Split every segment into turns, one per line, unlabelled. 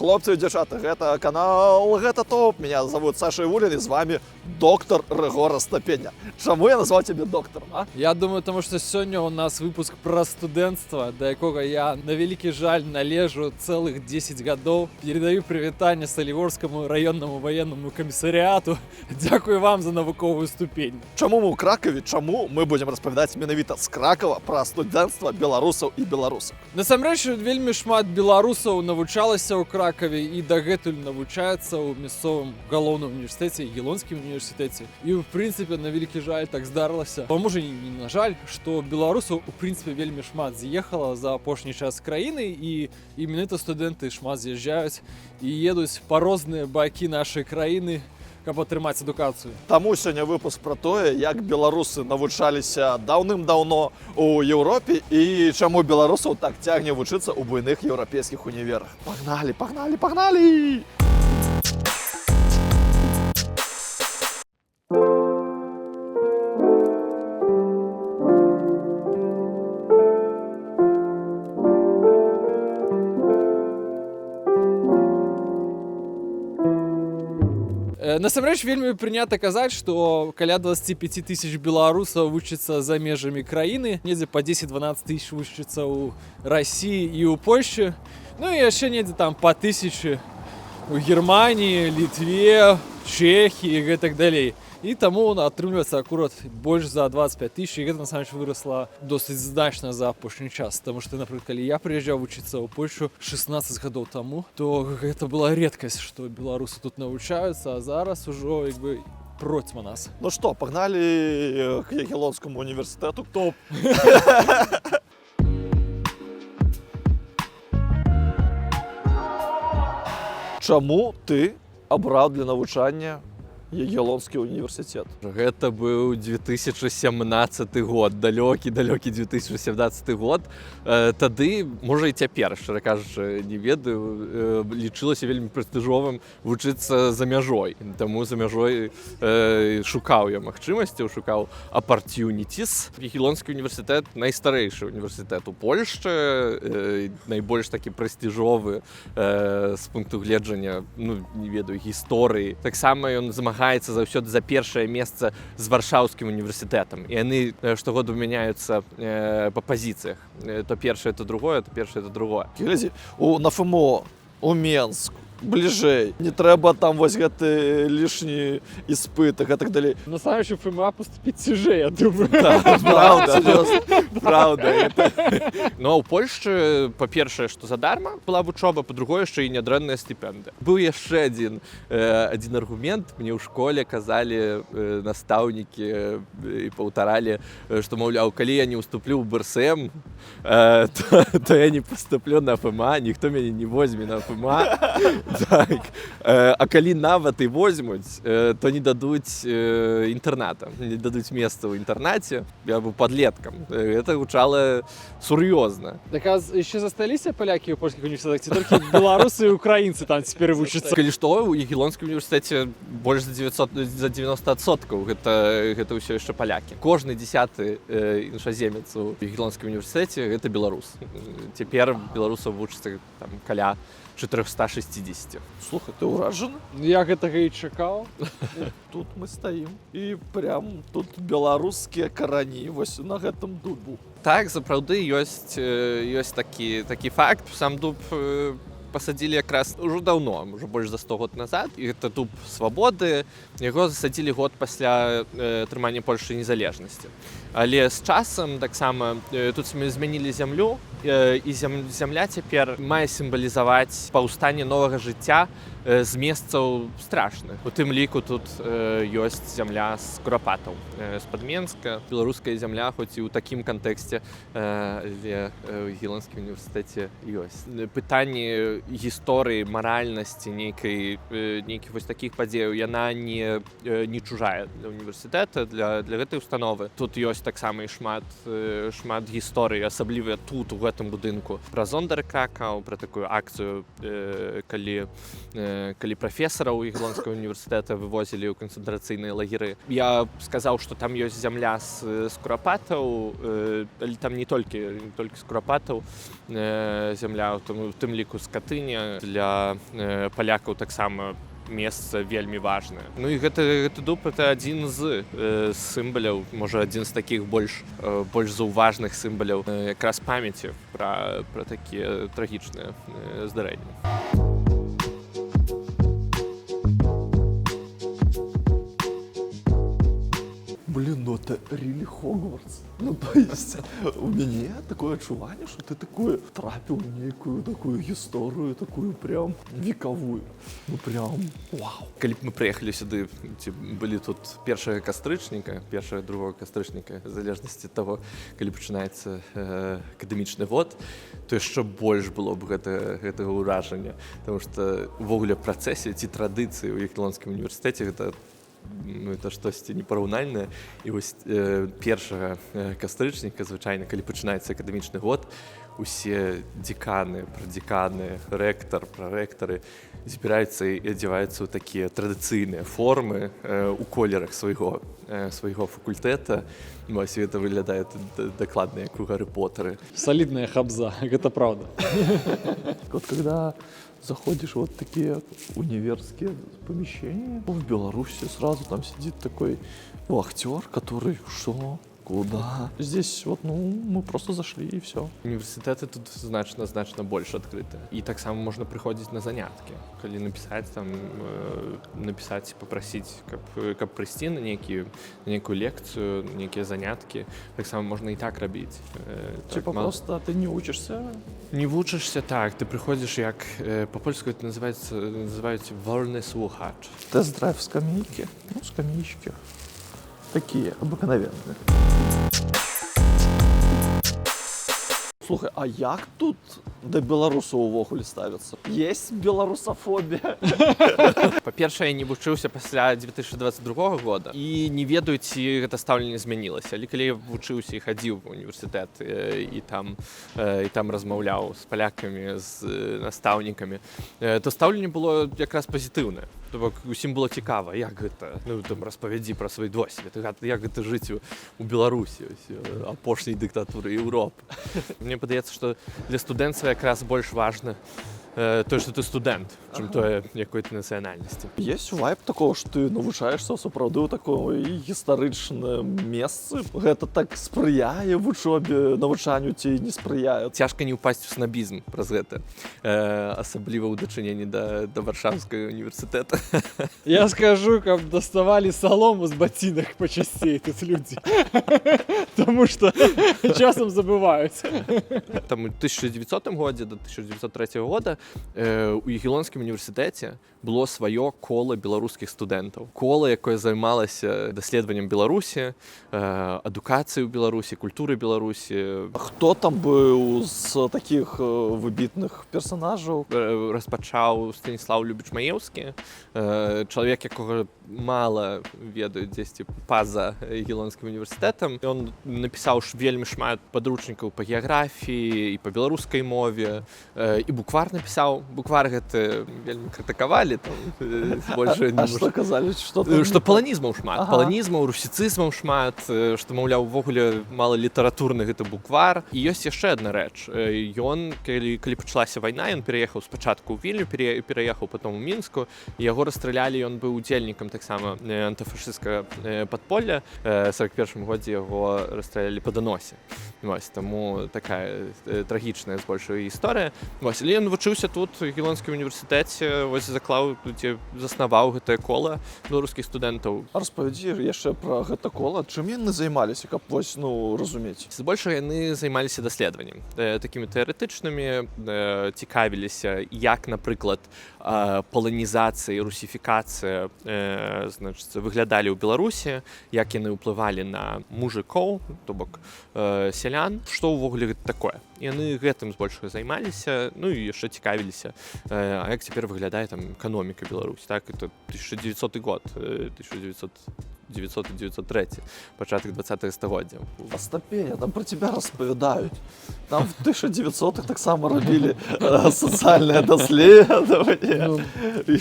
Хлопцы и девчата, это канал «Гэта топ». Меня зовут Саша Ивулин, и с вами доктор Рыгора Стапеня. Чему я назвал тебя доктором, а?
Я думаю, потому что сегодня у нас выпуск про студэнцтва, до якога я, на великий жаль, належу целых 10 годов. Передаю привитание Соливорскому районному военному комиссариату. Дякую вам за навуковую ступень.
Чему мы у Кракове, чему мы будем распавядаць менавіта з Кракова про студэнцтва беларусаў і беларусак.
Насамрэч, вельмі шмат беларусаў навучалася ў Кракаве і дагэтуль навучаецца ў мясцовым галоўным універсітэце, Ягеллонскім універсітэце. І, в прынцыпе, на вялікі жаль так здарылася. А можа, не на жаль, што беларусаў, у прынцыпе, вельмі шмат з'ехала за апошні час краіны, і менавіта студэнты шмат з'язджаюць і едуць па розныя бакі нашай краіны, каб атрымаць адукацыю.
Таму сёння выпуск про тое, як беларусы навучаліся даўным-даўно у Еўропе і чаму беларусаў так цягне вучыцца ў буйных еўрапейскіх універах. Пагналі, пагналі, пагналі!
Насамрэч, вельмі прынята казаць, што каля 25 тысяч беларусаў вучыцца за межамі краіны, недзе па 10-12 тысяч вучыцца ў Расіі і ў Польшчы, ну і яшчэ недзе там па 1000 у Германіі, Літве, Чэхіі і гэтак далей. І таму атрымліваецца акурат больш за 25 тысяч, і гэта насамрэч вырасла досыць значна за апошні час. Таму што, напрыклад, калі я прыязджаў вучыцца ў Польшу 16 гадоў таму, то гэта была редкасць, што беларусы тут навучаюцца, а зараз ужо як бы процьма нас.
Ну што, пагналі к Ягеллонскаму універсітэту.
Топ!
Чаму ты абраў для навучання Ягеллонскі універсітэт?
Гэта быў 2017 год, далёкі 2017 год. Тады, можа і цяпер, шчыра кажучы, не ведаю, лічылася вельмі прэстыжовым вучыцца за мяжой. Таму за мяжой шукаў я магчымасцяў, шукаў апартюнітіс. Ягеллонскі універсітэт найстарэйшы універсітэт у Польшчы, найбольш такі прэстыжовы з пункту гледжання, ну, не ведаю, гісторыі. Таксама ён змагаецца заўсёды за першае месца з варшаўскім універсітэтам. І яны штогоду мяняюцца па пазіцыях. То першае, то другое, то першае, то другое.
Глядзі, на ФМО, у Менск, бліжэй. Не трэба там вось гэты лішні іспыт і гэтак далей.
Насамрэч, у ФМА поступіць цяжэй, я думаю.
Праўда, праўда.
Ну, а ў Польшчы, па-першае, што задарма была вучоба, па-другое, яшчэ і нядрэнная стыпендыя. Быў яшчэ адзін аргумент. Мне ў школе казалі настаўнікі і паўтаралі, што, маўляў, калі я не ўступлю ў БРСМ, то я не паступлю на ФМА, ніхто мяне не возьме на ФМА. Так. А калі нават і возьмуць, то не дадуць інтэрната, не дадуць месца ў інтэрнаце. Я быў падлеткам. Гэта гучала сур'ёзна.
Так, а яшчэ засталіся палякі ў польскіх універсітэтах, ці толькі беларусы і украінцы там цяпер вучацца?
Калі што, у Ягеллонскім універсітэце больш за 90%. Гэта ўсё яшчэ палякі. Кожны 10-ы іншаземец у Ягеллонскім універсітэце гэта беларус. Цяпер беларусаў вучыцца там каля 460.
Слухай, ты ўражаны?
Я гэтага і чакаў.
Тут мы стаім. І прям тут беларускія карані вось на гэтым дубу.
Так, сапраўды ёсць такі факт. Сам дуб пасадзілі якраз ўжо даўно, ўжо больш за 100 год назад. І гэта дуб свабоды. Яго засадзілі год пасля атрымання Польшчы незалежнасці. Але з часам таксама тут змянілі зямлю, і зямля цяпер мае сімвалізаваць паўстанне новага жыцця з месцаў страшных. У тым ліку тут ёсць зямля з Курапатаў, з-пад Менска. Беларуская зямля, хоць і ў такім кантэксце, але ў Ягеллонскім універсітэце ёсць. Пытанне гісторыі, маральнасці, нейкіх вось такіх падзеяў, яна не чужая для універсітэта, для гэтай установы. Тут ёсць таксама і шмат гісторый, асабліва тут, у гэтым будынку. Пра Зондар Кракаў, пра такую акцыю, калі прафесараў Ягеллонскага універсітэта вывозілі ў канцэнтрацыйныя лагеры. Я сказаў, што там ёсць зямля з Курапатаў, але там не толькі з Курапатаў зямля, у тым ліку скаты святыня для палякаў таксама месца вельмі важнае. Ну і гэты дуб это адзін з сімваляў, можа адзін з такіх больш заўважных сімваляў якраз памяці пра такія трагічныя здарэнні.
Блин, ну это really Хогвартс. Ну, то есть, у меня такое адчуванне, что ты такое трапіў у нейкую такую гісторыю, такую прям векавую. Ну, прям, вау.
Калі б мы прыехалі сюды, ці былі тут 1 кастрычніка, 1-2 кастрычніка, в залежнасці ад таго, калі пачынаецца акадэмічны год, то яшчэ больш было б гэтага ўражання. Таму што увогуле працэсе ці традыцыі ў Ягеллонскім універсітэце это штосьці непараўнальнае. І вось 1 кастрычніка, звычайна, калі пачынаецца акадэмічны год, усе дзеканы, прадзеканы, рэктар, прарэктары збіраюцца і адзяваюцца ў такія традыцыйныя формы у колерах свайго факультэта. Вось гэта выглядае дакладна як у Гаррі Поттары.
Солидная хабза, это правда.
Вот когда заходишь в вот такие универские помещения, в Беларуси сразу там сидит такой актер, который что, куда. Здесь вот, мы просто зашли и все.
Універсітэты тут значна больш адкрыты. І таксама можна прыходзіць на заняткі. Калі напісаць, папрасіць, каб прыйсці на нейкую лекцыю, нейкія заняткі, таксама можна і так рабіць.
Просто ты не учишься?
Не вучышся, так. Ты прыходзіш як, па-польску это называюць вольны слухач.
Тест-драйв скамейки. Скамеечки. Такие обыкновенные. Слухай, а як тут да беларусаў увогуле ставяцца? Есть беларусафобія?
Па-першае, я не вучыўся пасля 2022 года і не ведаю, ці гэта стаўленне змянілася. Але калі я вучыўся і хадзіў в універсітэт і там размаўляў з палякамі, з настаўнікамі, то стаўленне было якраз пазітыўнае. То бок усім было цікава, як гэта, распавядзі пра свой досвед, як гэта жыць у Беларусі, апошняй дыктатуры Еўропы. Мне падаецца, што для студэнцтва якраз больш важна тое, што ты студэнт, чым тое, якой ты нацыянальнасці.
Есть вайб такого, што ты навучаешся сапраўды ў такой гістарычным месцы? Гэта так спрыяе вучобе, навучанню ці не спрыяе?
Цяжка не ўпасці ў снабізм праз гэта, асабліва ў дачыненні да Варшаўскага універсітэта.
Я скажу, каб доставали солому з ботинок почастей тут люди. Тому что часом забываються.
Там у 1900 годзе до 1903 года у Ягеллонскім універсітэце было сваё кола беларускіх студэнтаў. Кола, якое займалася даследаваннем Беларусі, адукацыяй у Беларусі, культурай Беларусі.
Хто там быў з такіх выбітных персанажаў?
Распачаў Станіслаў Любіч-Маеўскі, чалавек, якога мала ведаюць дзесьці па-за Ягеллонскім універсітэтам. Ён напісаў вельмі шмат падручнікаў па геаграфіі і па беларускай мове, і буквар напісаў. Буквар гэты вельмі крытыкавалі.
А што казалі?
Што паланізмаў шмат. Паланізмаў, русіцызмаў шмат, што, маўляў, увогуле мала літаратурны гэты буквар. І ёсць яшчэ адна рэч. Ён, калі пачалася вайна, ён пераехаў спачатку ў Вільню, пераехаў потом у Мінску, і яго расстралялі, ён быў удзельнікам таксама антыфашысцкага падполля. В 41 годзе яго расстралялі па даносе. Таму такая трагічная збольшая гісторыя. Але ён вучыўся тут у Ягеллонскім універсітэце, заснаваў гэтае кола беларускіх студэнтаў.
Распавядзі яшчэ пра гэта кола. Чым яны займаліся, каб разумець?
Збольшага яны займаліся даследаваннем. Такімі тэарэтычнымі, цікавіліся, як, напрыклад, паланізацыя і русіфікацыя выглядалі ў Беларусі, як яны ўплывалі на мужикоў, то бок сялян, што ўвогуле гэта такое. Яны гэтым збольшага займаліся, ну і яшчэ цікавіліся, а як цяпер выглядае там эканоміка Беларусі, так, это 1900 год, 1900 1900 і 903, початок 20-го стагоддя.
Остапея, там про тебя розповідають. Там в 1900-х так само робили соціальне дослідження. І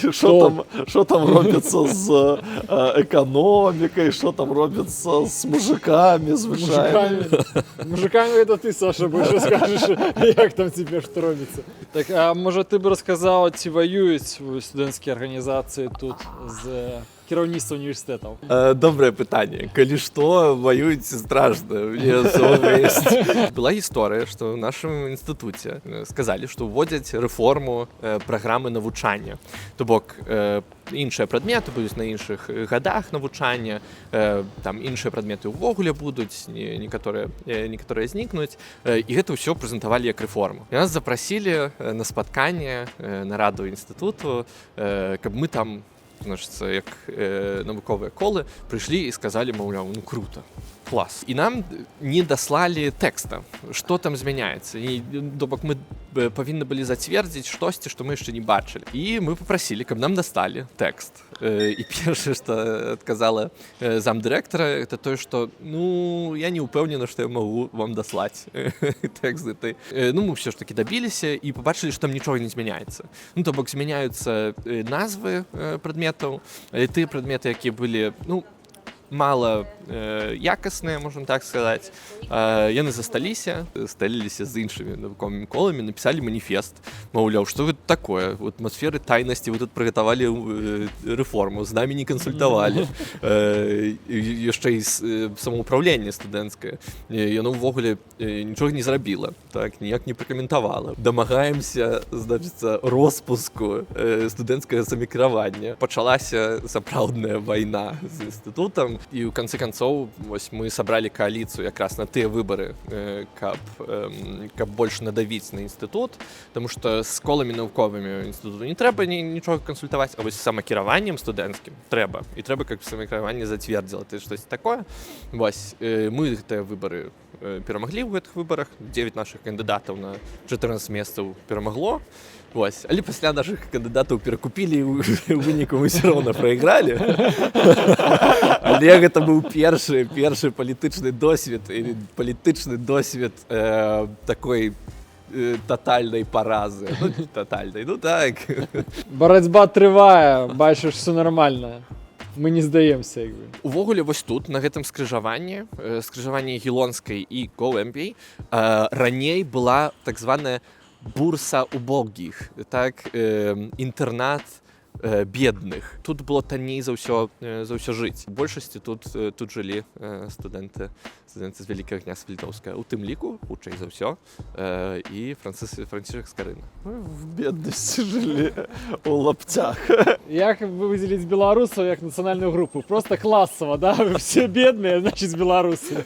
що там робиться з економікою, що там робиться з мужиками, звичайно.
Мужиками это ты, Саша, больше скажешь, як там тебе що робиться. Так, а може ти б розказав, ці воюють в студентській організації тут з кірівництва університетів?
Доброе питание. Коли что, воюють страшно. Мне самого есть. Была история, что в нашем институте сказали, что вводять реформу програми навчання. Тобто інші предмети будуть на інших годах навчання, там інші предмети увогуле будуть, некоторые зникнуть. І гэта ўсё прэзентавалі як рэформу. І нас запросили на спатканне на раду інстытуту, каб мы там, значит, як навуковыя колы прыйшлі і сказалі, маўляў, ну круто, клас. І нам не даслалі тэкста, што там змяняецца. І то бок мы павінны былі зацвердзіць штосьці, што мы яшчэ не бачылі. І мы папрасілі, каб нам дасталі тэкст. І першае, што адказала замдырэктара, это тое, што ну я не ўпэўнена, што я магу вам даслаць тэкст гэты. Ну мы ўсё ж такі дабіліся і пабачылі, што там нічога не змяняецца. Ну то бок змяняюцца назвы прадметаў, але тыя прадметы, якія былі, ну, мало якасныя, можна так сказаць. Яны засталіся, сталіліся з іншымі навуковымі коламі, напісалі маніфест. Маўляў, што гэта такое? У атмасферы тайнасці вы тут прыгатавалі рэформу, з намі не кансультавалі. Яшчэ і самаўпраўленне студэнцкае. Яно ўвогуле нічога не зрабіла, так, ніяк не пракаментавала. Дамагаемся, значыцца, роспуску студэнцкага самакіравання. Пачалася сапраўдная вайна з інстытутам, і ў канцы канцоў вось мы сабралі кааліцыю якраз на тыя выбары, каб больш надавіць на інстытут, таму што з коламі навуковымі інстытуту не трэба нічога кансультаваць, а вось з самакіраваннем студэнцкім трэба. І трэба, каб самакіраванне зацвердзіла ты штось такое. Вось мы гэтыя выбары перамаглі ў гэтых выбарах, 9 нашых кандыдатаў на 14 месцаў перамагло. Вось. Але пасля нашых кандыдатаў перакупілі, у выніку мы ўсё роўна прайгралі. Але гэта быў першы палітычны досвед такой тотальной паразы. Ну, тотальной, ну так.
Барацьба трывае, бачыш, все нормально. Мы не здаемся, як бы.
Увогуле, вось тут, на гэтым скрыжаванні Гілонскай і Гоўэмбей, раней была так званая бурса убогіх, так, інтэрнат бедных. Тут было танней за ўсё жыць. У большасці тут жылі студэнты з Вялікага княства Літоўскага. У тым ліку, хутчэй за ўсё, і Францішак Скарына.
В беднасці жылі у лаптях.
Як выдзеліць беларусаў як нацыянальную групу? Просто класава, да? Все бедныя, значит, беларусы.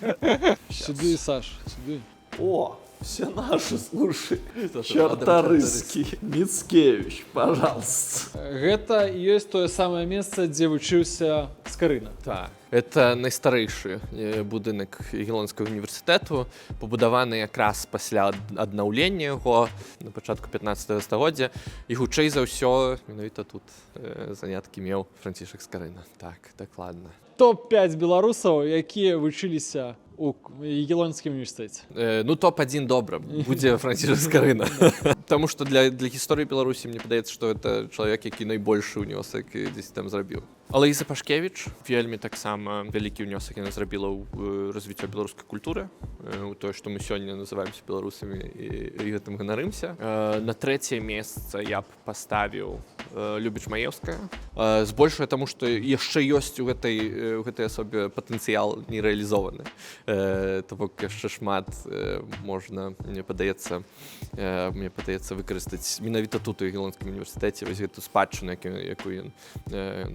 Сюды, Саш, сюды.
О, все наши, слушай. Чартарыцкі, Міцкевіч, пожалуйста.
Гэта і ёсць тое самае месца, дзе вучыўся Скарына.
Так. Это найстарэйшы будынак Гілонскага універсітэту, пабудаваны якраз пасля аднаўлення яго на пачатку 15 стагоддзя. І хутчэй за ўсё менавіта тут заняткі меў Францішак Скарына. Так, дакладна.
Топ-5 беларусаў, якія вучыліся у Гілонскім універсітэце.
Ну, топ-1 добра. Будзе Францішак Скарына. Таму што для гісторыі Беларусі мне падаецца, што гэта чалавек, які найбольшы ўнёсак дзесь там зрабіў. Алаіза Пашкевіч вельмі таксама вялікі ўнёсак яна зрабіла ў развіццё беларускай культуры, у тое, што мы сёння называемся беларусамі і гэтым ганарымся. На трэцяе месца я б паставіў Любіч Маеўская. Збольшага таму, што яшчэ ёсць у гэтай асобе патэнцыял нерэалізованы. То бок яшчэ шмат можна, мне падаецца выкарыстаць менавіта тут у Гілонскім універсітэце вось гэту спадчыну, якую ён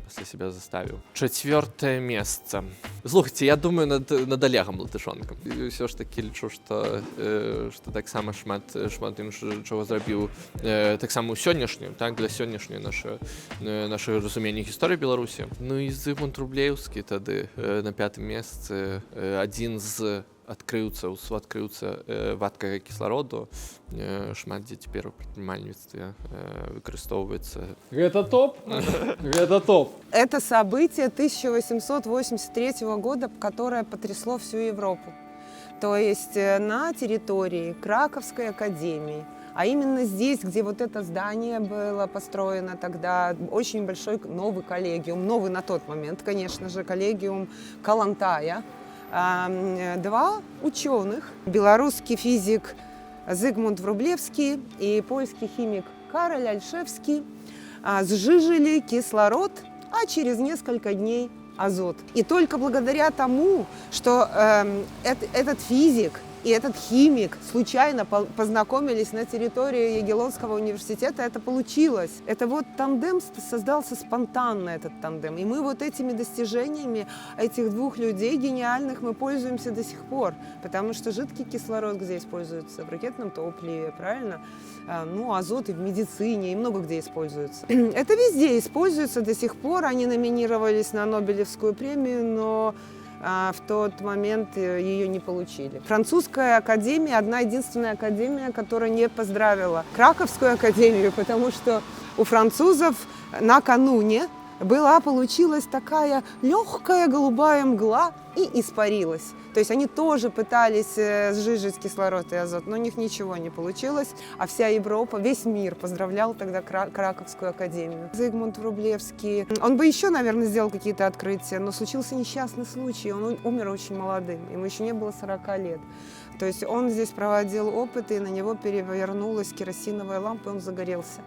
пасля сябе заставіў. Чацвёртае месца. Слухайце, я думаю над Олегам Латышонкам. І ўсё ж такі лічу, што таксама шмат чаго зрабіў таксама ў сённяшнюю, так, для сённяшняй наше разуменне гісторыі Беларусі. Ну і Зыгмунд Рублеўскі тады на 5-м месцы, адзін з адкрыўся вадкага кіслароду, шмат дзе цяпер у прадпрымальніцтве выкарыстоўваецца.
Это топ. Это топ.
Это событие 1883 года, которое потрясло всю Европу. То есть на территории Краковской академии, а именно здесь, где вот это здание было построено тогда, очень большой новый коллегиум, новый на тот момент, конечно же, коллегиум Калантая, два ученых, белорусский физик Зигмунд Врублевский и польский химик Кароль Ольшевский, сжижили кислород, а через несколько дней азот. И только благодаря тому, что этот физик и этот химик случайно познакомились на территории Ягеллонского университета, это получилось. Это вот тандем создался спонтанно, этот тандем. И мы вот этими достижениями этих двух людей гениальных мы пользуемся до сих пор. Потому что жидкий кислород где используется? В ракетном топливе, правильно? Ну, азот и в медицине, и много где используется. Это везде используется до сих пор. Они номинировались на Нобелевскую премию, но в тот момент ее не получили. Французская академия, одна единственная академия, которая не поздравила Краковскую академию, потому что у французов накануне получилась такая легкая голубая мгла и испарилась. То есть они тоже пытались сжижить кислород и азот, но у них ничего не получилось, а вся Европа, весь мир поздравлял тогда Краковскую академию. Зигмунд Врублевский, он бы еще, наверное, сделал какие-то открытия, но случился несчастный случай, он умер очень молодым, ему еще не было 40 лет. То есть он здесь проводил опыты, и на него перевернулась керосиновая лампа, и он загорелся.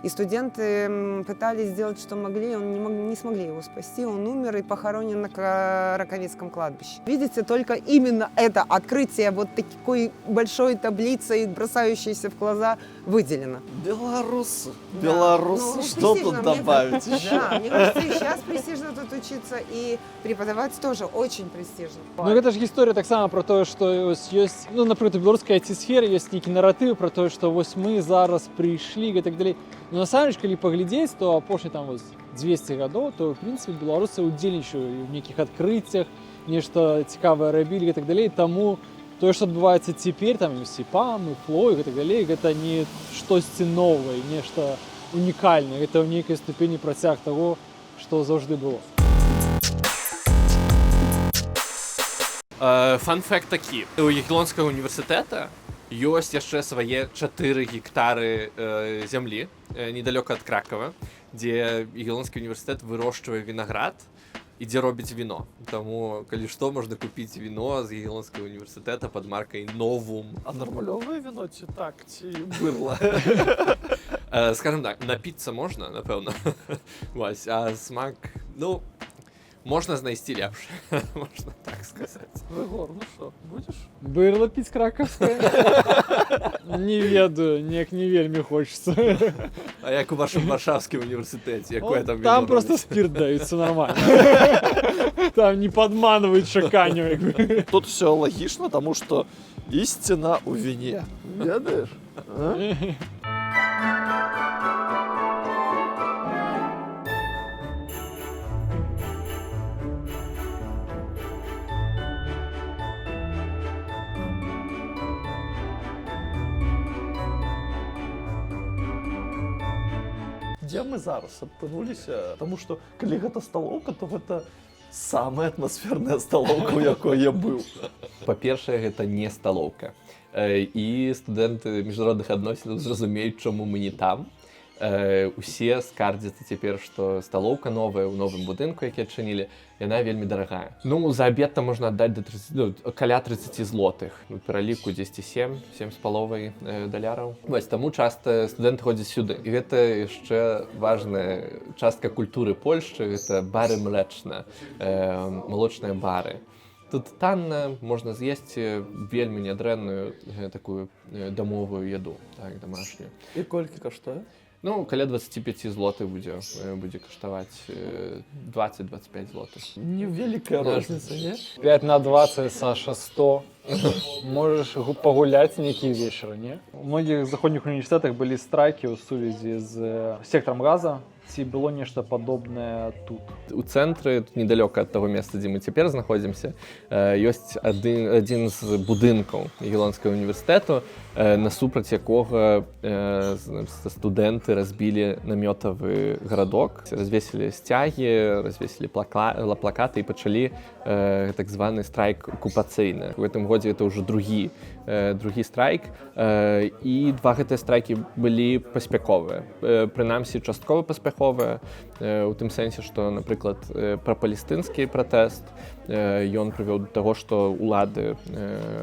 И студенты пытались сделать, что могли, не смогли его спасти. Он умер и похоронен на Раковицком кладбище. Видите, только именно это открытие вот такой большой таблицей, бросающейся в глаза, выделено.
Белорусы.
Да.
Белорусы.
Ну,
Что
престижно,
тут
мне
добавить еще?
Да, мне кажется, и сейчас престижно тут учиться, и преподавать тоже очень престижно.
Ну гэта ж гісторыя таксама про тое, што ёсць, ну, напрыклад, у беларускай IT-сферы ёсць нейкі наратыў про тое, што вось мы зараз прыйшлі і так далей. Но насамрэч, калі паглядзець, то апошні там вось 200 гадоў, то, в прынцыпе, беларусы ўдзельнічаюць у нейкіх адкрыццях, нешта цікавае рабілі і так далей. Таму тое, што адбываецца цяпер, там і СІПАМ, і ФЛО, і так далей, гэта не штосьці новае, нешта унікальнае. Гэта ў нейкай ступені працяг таго, што заўжды было.
Фан-факт такі. У Ягеллонскага універсітэта ёсць яшчэ свае 4 гектары зямлі недалёка ад Кракова, дзе Ягеллонскі універсітэт вырошчвае вінаград і дзе робіць віно. Таму, калі што, можна купіць віно з Ягеллонскага універсітэта пад маркай Новум.
А нормалёвае віно ці так, ці быдла?
Скажем так, напіцца можна, напэўна. Вось, а смак, ну, можна знайсці лепш, можна так сказаць.
Егор, ну што, будзеш?
Бырло піць кракаўскае? Не ведаю, неяк не вельмі хочется.
А як у вашым варшаўскім універсітэце, якое там віно
Там просто
робіць?
спирт даюцца нормально. Там не падманваюць чаканню.
Тут все логично, тому что истина у вине. Ведаешь? Где мы зараз апынуліся? Тому што калі гэта сталоўка, то гэта самая атмасферная сталоўка, у якой я быў.
Па-першае, гэта не сталоўка. І студэнты міжнародных адносінаў зразумеюць, чаму мы не там. Усе скардзяцца цяпер, што сталоўка новая ў новым будынку, які адчынілі, яна вельмі дарагая. Ну, за абед там можна аддаць каля 30 злотых. У пераліку 7,5 даляраў. Вось, таму часта студэнты ходзяць сюды. І гэта яшчэ важная частка культуры Польшчы, гэта бары млечныя, малочныя бары. Тут танна, можна з'есці вельмі нядрэнную такую дамовую яду, так, домашнюю.
І колькі каштуе?
Ну, каля 25 злотых будзе каштаваць 20-25 злотых.
Невеликая розница, не?
5 на 20, Саша, 100. Можешь погулять некие вечеры, не? У многих заходних университетах были страйки в сувязі з сектором газа,
Ці было нешта падобнае тут?
У цэнтры, тут недалёка ад таго месца, дзе мы цяпер знаходзімся, ёсць адзін з будынкаў Ягеллонскага універсітэту, насупраць якога студэнты разбілі намётавы гарадок, развесілі сцягі, развесілі плакаты і пачалі так званы страйк акупацыйны. У гэтым годзе это ўжо другі страйк, і два гэтыя страйкі былі паспяховыя. Прынамсі, часткова паспяховыя, у тым сэнсе, што, напрыклад, прапалестынскі пратэст, ён прывёў да таго, што ўлады,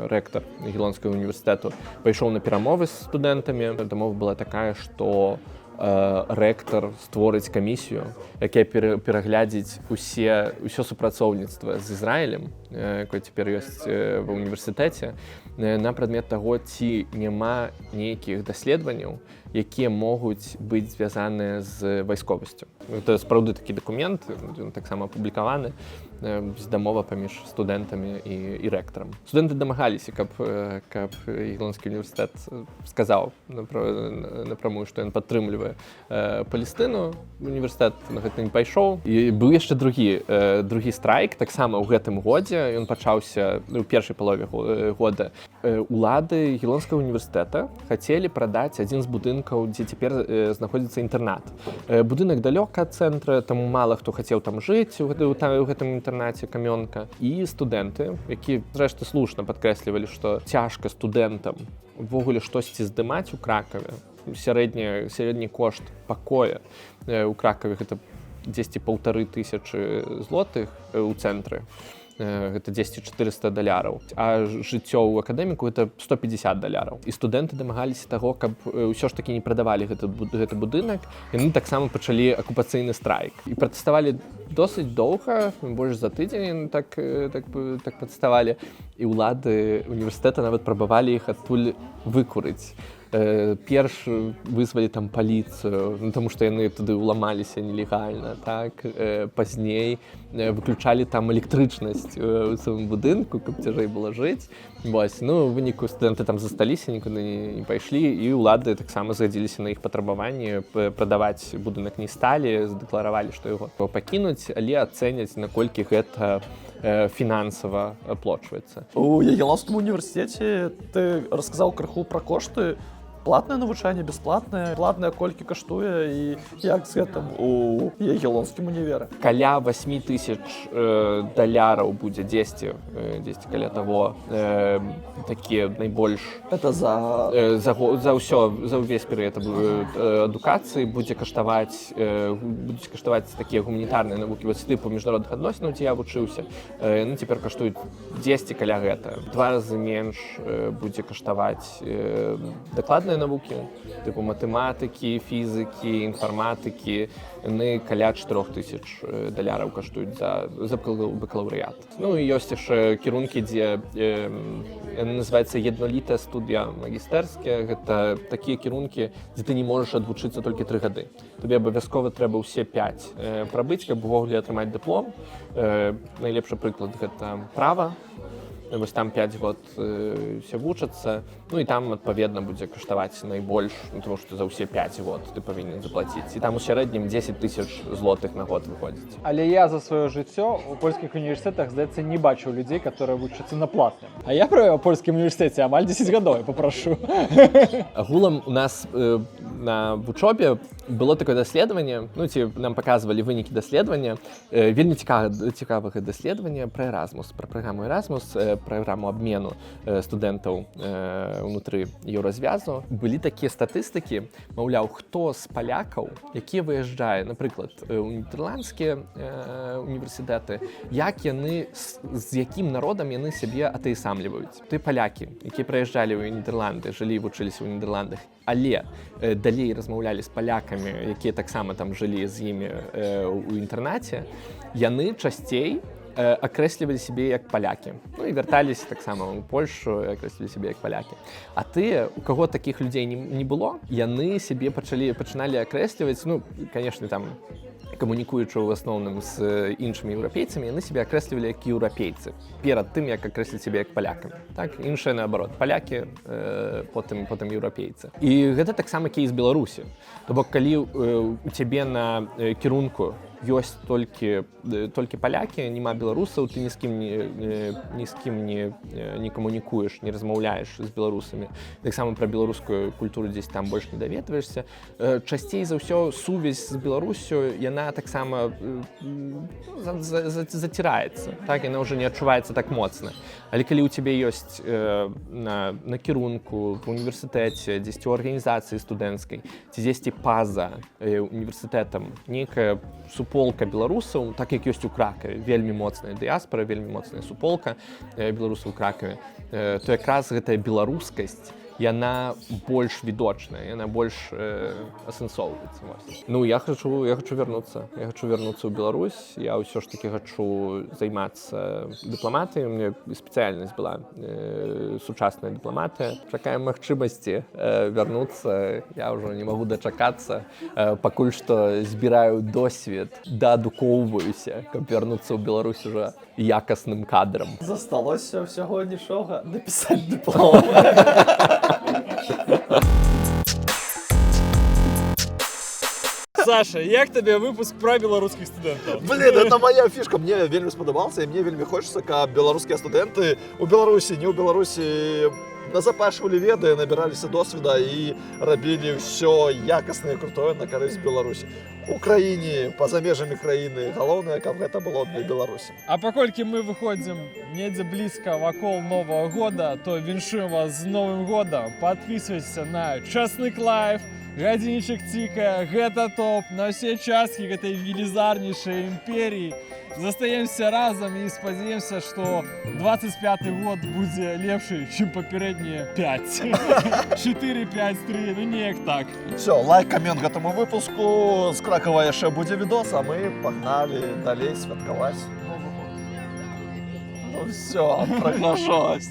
рэктар Ягеллонскага універсітэту пайшоў на перамовы з студэнтамі. Дамова была такая, што рэктар створыць камісію, якая пераглядзіць ўсё супрацоўніцтва з Ізраілем, якое цяпер ёсць ва ўніверсітэце, на прадмет таго, ці няма нейкіх даследаванняў, якія могуць быць звязаныя з вайсковасцю. Это сапраўды такі дакумент, ён таксама апублікаваны, дамова паміж студэнтамі і рэктарам. Студэнты дамагаліся, каб Ягеллонскі універсітэт сказаў напрамую, што ён падтрымлівае Палестыну. Універсітэт на гэта не пайшоў. І быў яшчэ другі страйк, таксама ў гэтым годзе. Ён пачаўся ў першай палове года. Улады Ягеллонскага універсітэта хацелі прадаць адзін з будынкаў, дзе цяпер знаходзіцца інтэрнат. Будынак далёка ад цэнтра, таму мала хто хацеў там жыць у гэтым інтэрнаце камёнка. І студэнты, якія, зрэшты, слушна падкрэслівалі, што цяжка студэнтам увогуле штосьці здымаць у Кракаве. Сярэдні кошт пакоя у Кракаве гэта 10,5 злотых у цэнтры. Гэта $400, а жыццё ў акадэміку гэта $150. І студэнты дамагаліся таго, каб ўсё ж такі не прадавалі гэты будынак. Яны таксама пачалі акупацыйны страйк. І пратэставалі досыць доўга, больш за тыдзень так пратэставалі. І ўлады універсітэта нават прабавалі іх адтуль выкурыць. Перш вызвалі там паліцыю, таму што яны туды ўламаліся нелегальна, так? Пазней выключалі там электрычнасць у сваім будынку, каб цяжэй было жыць. Вось, ну, у выніку студэнты там засталіся, нікуды не пайшлі, і ўлады таксама згадзіліся на іх патрабаванні, прадаваць будынак не сталі, задэкларавалі, што яго пакінуць, але ацэняць, наколькі гэта фінансава аплочваецца.
У Ягеллонскім універсітэце ты расказаў крыху пра кошты. Платнае навучанне, бясплатнае, платнае колькі каштуе і як з гэтым у Ягеллонскім універы?
Каля $8,000 будзе 10 каля таго, такія найбольш...
Это за
ўвесь перыяд адукацыі будзе каштаваць такія гуманітарныя навукі, вось тыпу міжнародных адносінаў, дзе я вучыўся, яны цяпер каштуюць 10 каля гэта. 2 разы менш будзе каштаваць дакладныя навукі, типу матэматыкі, фізыкі, інфарматыкі, яны каля $4,000 каштуюць за бакалаўрыят. Ну і ёсць яшчэ кірункі, дзе яны называюцца jednolitая студыя магістэрскія. Гэта такія кірункі, дзе ты не можаш адвучыцца толькі 3 гады. Табе абавязкова трэба ўсе 5 прабыць, каб увогуле атрымаць дыплом. Найлепшы прыклад гэта права. Вось там 5 год все вучацца, ну і там, адпаведна, будзе каштаваць найбольш, тому што за ўсе 5 год ты павінен заплаціць. І там у сярэднім 10 000 злотых на год выходзіць.
Але я за сваё жыццё у польскіх універсітэтах, здаецца, не бачыў людзей, которые вучацца на платным. А я правіў у польскім універсітэце амаль 10 гадоў, я папрашу.
Агулам у нас на вучобе было такое даследаванне, ну ці нам паказвалі вынікі даследавання, вельмі цікавага даследавання пра Erasmus, пра праграму Erasmus, праграму абмену студэнтаў унутры еўразвязу. Былі такія статыстыкі, маўляў, хто з палякаў, якія выязджае, напрыклад, у нідэрландскія універсітэты, як яны, з якім народам яны сябе атэісамліваюць. Ты палякі, якія прыязджалі ў Нідерланды, жылі і вучыліся ў Нідерландах, але далей размаўлялі з палякамі, якія таксама там жылі з імі ў інтэрнаце, яны часцей акрэслівалі сябе як палякі. Ну і вярталіся таксама ў Польшу, акрэслівалі сябе як палякі. А тыя, у каго такіх людзей не было, яны сябе пачыналі акрэсліваць, ну, канешне, там, камунікуючы ў асноўным з іншымі еўрапейцамі, яны сябе акрэслівалі як еўрапейцы перад тым, як акрэсліць сябе як палякамі. Так, іншае наоборот, палякі, потым еўрапейцы. І гэта таксама кейс Беларусі. То бок, калі у цябе на кірунку ёсць толькі палякі, няма беларусаў, ты ні з кім не камунікуеш, не размаўляеш з беларусамі. Таксама пра беларускую культуру дзесь там больш не даведваешся. Часцей за ўсё сувязь з Беларусю, яна таксама заціраецца, так, яна ўжо не адчуваецца так моцна. Але калі ў цябе ёсць на кірунку, в універсітэце, дзесьці ў арганізацыі студэнцкай, ці дзесьці па-за універсітэтам нейкая суполка беларусаў, так як ёсць у Кракаве, вельмі моцная дыяспара, вельмі моцная суполка беларусаў у Кракаве, то якраз гэтая беларускасць, яна больш відочная, яна больш асэнсоўваецца. Ну, я хочу вярнуцца. Я хочу вярнуцца ў Беларусь. Я ўсё ж такі хачу займацца дыпламатыяй. У мяне спецыяльнасць была сучасная дыпламатыя. Чакаем магчымасці вярнуцца. Я ўжо не магу дачакацца. Пакуль што збіраю досвед, доадукоўваюся, каб вярнуцца ў Беларусь уже якасным кадрам.
Засталося всього нічога написати диплом.
Саша, як тобі випуск про білоруських студентів?
Блін, це моя фішка. Мені вельми сподобався, і мені вельми хочеться, каб білоруські студенти у Білорусі, не у Білорусі, назапашвалі веды, набіраліся досвіда і рабілі ўсё якаснае і крутое на карысць Беларусі. У краіне, па-за межамі краіны, галоўнае, каб гэта было для Беларусі.
А паколькі мы выходзім недзе блізка вакол Новага года, то віншуем вас з Новым годам. Подписывайтеся на Часник Лайф, гадзіннічак цікае, гэта топ, на ўсе часткі гэтай велізарнейшай імперіі. Застаемся разам і спадзяемся, што 25-й год будзе лепшы, чым папярэднія 5. 4, 5, 3, ну неяк так.
Все, лайк, камент гэтаму выпуску. З Кракова яшчэ будзе відос, а мы пагналі далей святкаваць Новы год. Ну все, прагнашось.